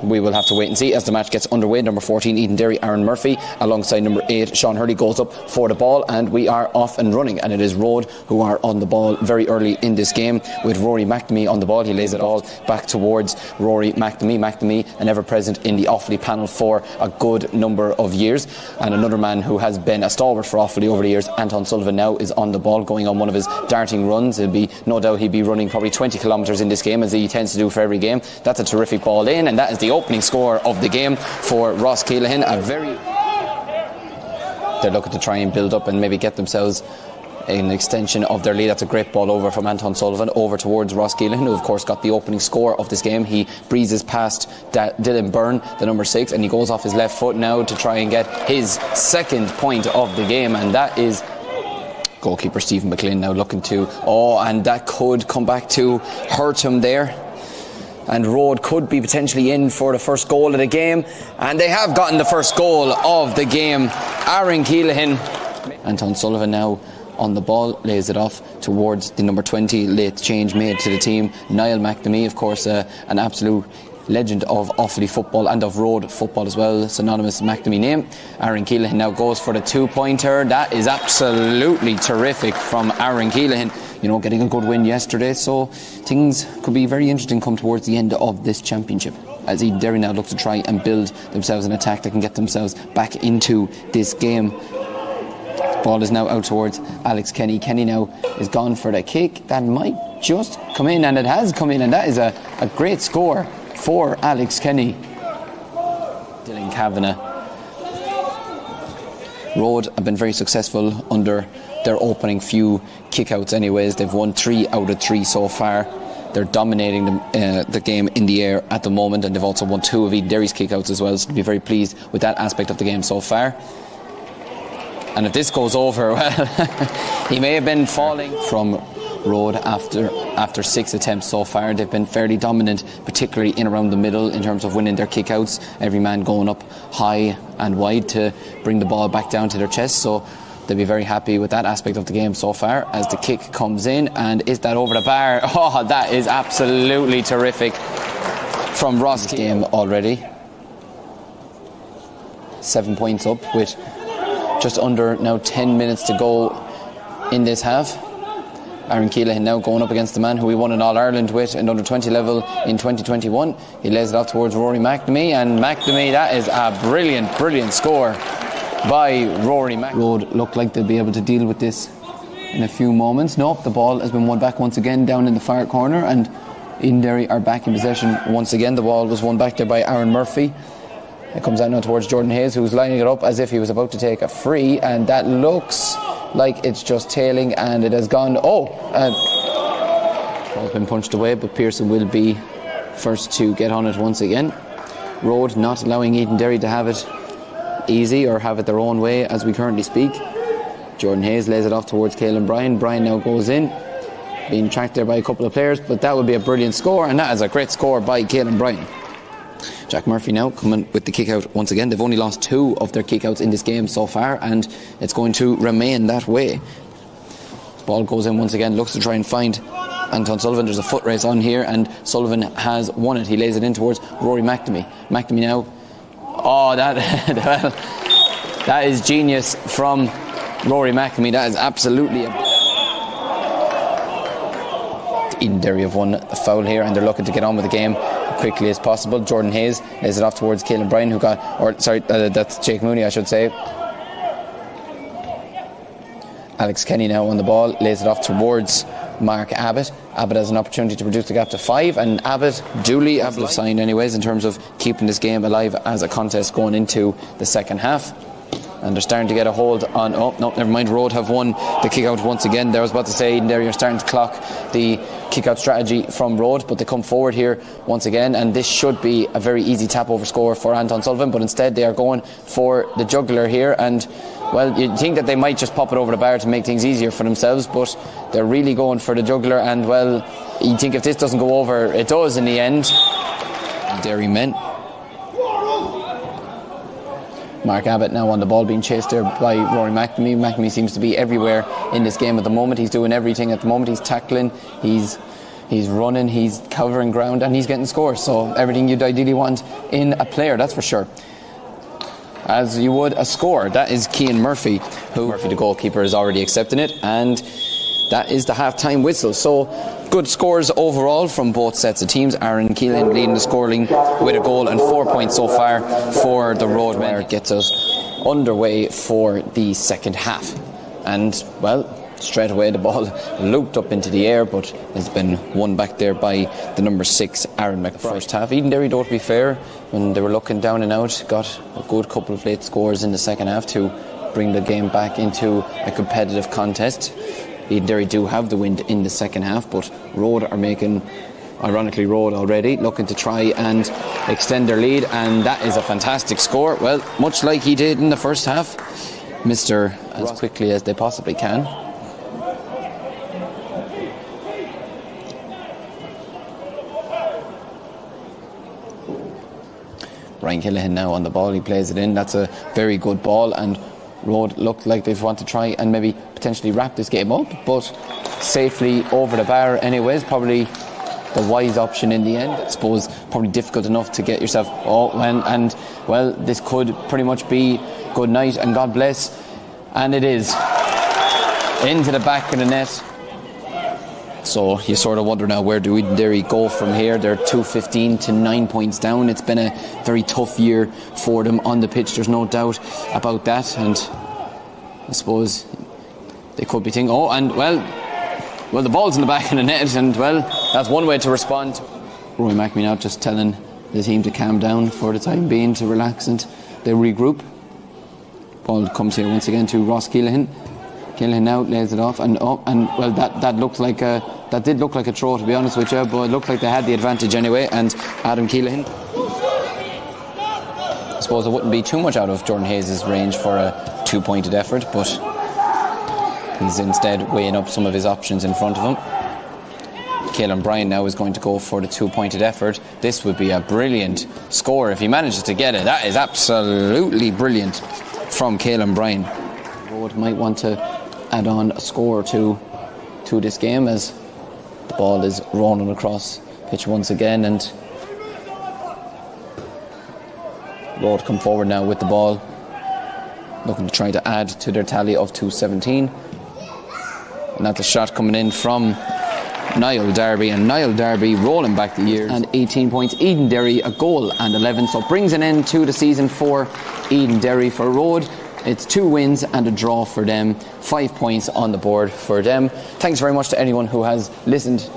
we will have to wait and see as the match gets underway. Number 14 Edenderry, Aaron Murphy, alongside number 8 Sean Hurley, goes up for the ball, and we are off and running, and it is Rhode who are on the ball very early in this game, with Rory McNamee on the ball. He lays it all back towards Rory McNamee, an ever-present in the Offaly panel for a good number of years, and another man who has been a stalwart for Offaly over the years. Anton Sullivan now is on the ball, going on one of his darting runs. No doubt he'll be running probably 20 kilometres in this game, as he tends to do for every game. That's a terrific ball in, and that is the opening score of the game for Ross Keelan. They're looking to try and build up and maybe get themselves an extension of their lead. That's a great ball over from Anton Sullivan over towards Ross Keelan, who of course got the opening score of this game. He breezes past Dylan Byrne, the number 6, and he goes off his left foot now to try and get his second point of the game, and that is goalkeeper Stephen McLean now looking to, and that could come back to hurt him there, and Rhode could be potentially in for the first goal of the game, and they have gotten the first goal of the game. Aaron Keelan. Anton Sullivan now on the ball, lays it off towards the number 20, late change made to the team, Niall McNamee, of course an absolute legend of Offaly football and of Rhode football as well, synonymous McNamee name. Aaron Keelan now goes for the 2-pointer. That is absolutely terrific from Aaron Keelan, getting a good win yesterday, so things could be very interesting come towards the end of this championship, as Edenderry now look to try and build themselves an attack that can get themselves back into this game. Ball is now out towards Alex Kenny. Kenny now is gone for the kick. That might just come in, and it has come in, and that is a great score for Alex Kenny. Dylan Kavanagh. Rhode have been very successful under their opening few kickouts anyways. They've won 3 out of 3 so far. They're dominating the game in the air at the moment, and they've also won 2 of Edenderry's kickouts as well, so to be very pleased with that aspect of the game so far. And if this goes over, well, he may have been falling from Rhode after 6 attempts so far. They've been fairly dominant, particularly in around the middle in terms of winning their kickouts. Every man going up high and wide to bring the ball back down to their chest. So they'll be very happy with that aspect of the game so far, as the kick comes in. And is that over the bar? Oh, that is absolutely terrific from Ross. Game already. 7 points up with just under now 10 minutes to go in this half. Aaron Keelan now going up against the man who we won in All-Ireland with in under-20 level in 2021. He lays it off towards Rory McNamee, and McNamee, that is a brilliant score by Rory McNamee. Rhode look like they'll be able to deal with this in a few moments. Nope, the ball has been won back once again down in the far corner, and Edenderry are back in possession once again. The ball was won back there by Aaron Murphy. It comes out now towards Jordan Hayes, who's lining it up as if he was about to take a free, and that looks like it's just tailing, and it has gone. Ball's been punched away, but Pearson will be first to get on it once again. Rhode not allowing Edenderry to have it easy or have it their own way as we currently speak. Jordan Hayes lays it off towards Caelan Bryan. Bryan now goes in, being tracked there by a couple of players, but that would be a brilliant score, and that is a great score by Caelan Bryan. Jack Murphy now coming with the kick out once again. They've only lost 2 of their kick outs in this game so far, and it's going to remain that way. Ball goes in once again, looks to try and find Anton Sullivan. There's a foot race on here, and Sullivan has won it. He lays it in towards Rory McNamee. McNamee now, that is genius from Rory McNamee. That is absolutely Edenderry have won a foul here, and they're looking to get on with the game quickly as possible. Jordan Hayes lays it off towards Caelan Bryan, that's Jake Mooney, I should say. Alex Kenny now on the ball, lays it off towards Mark Abbott. Abbott has an opportunity to reduce the gap to 5, and Abbott duly signed anyways in terms of keeping this game alive as a contest going into the second half. And they're starting to get a hold on. Never mind. Rhode have won the kick out once again. There, I was about to say, you're starting to clock the kick out strategy from Rhode, but they come forward here once again, and this should be a very easy tap over score for Anton Sullivan, but instead they are going for the juggler here, and well, you'd think that they might just pop it over the bar to make things easier for themselves, but they're really going for the juggler, and well, you'd think if this doesn't go over, it does in the end. Derry men. Mark Abbott now on the ball, being chased there by Rory McNamee. McNamee seems to be everywhere in this game at the moment. He's doing everything at the moment. He's tackling, he's He's running, he's covering ground, and he's getting scores. So everything you'd ideally want in a player, that's for sure. As you would a score. That is Cian Murphy, Murphy, the goalkeeper, is already accepting it, and that is the half-time whistle. So good scores overall from both sets of teams. Aaron Keelan leading the scoring with a goal and 4 points so far for the Rohde men. It gets us underway for the second half. And, well, straight away the ball looped up into the air, but has been won back there by the number 6, Aaron McBride. First half, Edenderry, though, to be fair, when they were looking down and out, got a good couple of late scores in the second half to bring the game back into a competitive contest. Edenderry do have the wind in the second half, but Rhode are making, ironically, Rhode already looking to try and extend their lead, and that is a fantastic score. Well, much like he did in the first half, Mr. as quickly as they possibly can. Ryan Killihan now on the ball, he plays it in. That's a very good ball, and Rohde looked like they want to try and maybe potentially wrap this game up, but safely over the bar anyways. Probably the wise option in the end. I suppose probably difficult enough to get yourself well, this could pretty much be good night and God bless, and it is into the back of the net. So you sort of wonder now, where do Edenderry go from here? They're 2-15 to 9 points down. It's been a very tough year for them on the pitch, there's no doubt about that, and I suppose they could be thinking, well, the ball's in the back of the net, and well, that's one way to respond. Roy McMahon now just telling the team to calm down for the time being, to relax, and they regroup. Ball comes here once again to Ross Keelan. Keelan now lays it off, and well, that did look like a throw, to be honest with you, but it looked like they had the advantage anyway. And Adam Keelan, I suppose it wouldn't be too much out of Jordan Hayes' range for a 2-pointed effort, but he's instead weighing up some of his options in front of him. Caelan Bryan now is going to go for the 2-pointed effort. This would be a brilliant score if he manages to get it. That is absolutely brilliant from Caelan Bryan. Rohde might want to add on a score to this game, as the ball is rolling across pitch once again, and Rohde come forward now with the ball, looking to try to add to their tally of 217. And that's a shot coming in from Niall Darby, and Niall Darby rolling back the years, and 18 points. Edenderry a goal and 11, so it brings an end to the season for Edenderry. For Rohde, it's 2 wins and a draw for them, 5 points on the board for them. Thanks very much to anyone who has listened.